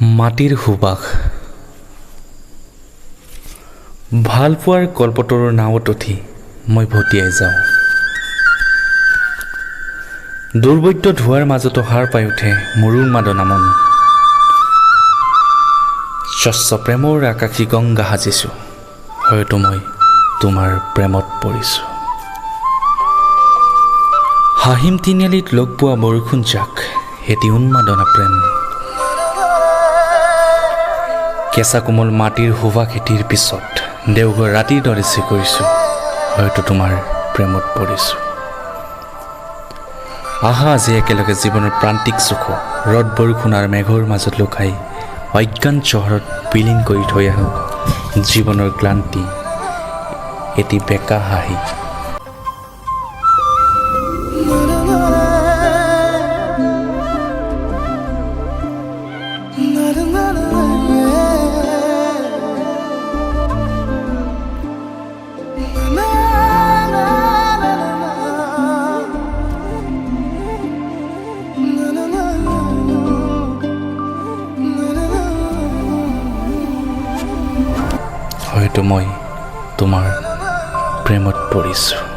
মাটিৰ সুবাস ভালপোৱাৰ কল্পতৰুৰ নাৱত উঠি মই ভটিয়াই যাওঁ। দুৰ্বৈদ্য ধোৱাৰ মাজতো সাৰ পাই উঠে মোৰ উন্মাদনা মন। স্বচ্ছ প্ৰেমৰ আকাশী গংগা সাজিছোঁ, হয়তো মই তোমাৰ প্ৰেমত পৰিছোঁ। হাঁহিম তিনিআলিত লগ পোৱা বৰষুণ জাক, এটি উন্মাদনা প্ৰেম। কেঁচা কোমল মাটিৰ সুবাস খেতিৰ পিছত দেওঘৰ ৰাতিৰ দৰে চিকৰিছোঁ, হয়তো তোমাৰ প্ৰেমত পৰিছোঁ। আহা আজি একেলগে জীৱনৰ প্ৰান্তিক চুখ, ৰ'দ বৰষুণ আৰু মেঘৰ মাজত লুকাই অজ্ঞান চহৰত বিলীন কৰি থৈ আহোঁ জীৱনৰ ক্লান্তি, এটি বেকা হাঁহি। হয়তো মই তোমাৰ প্ৰেমত পৰিছোঁ।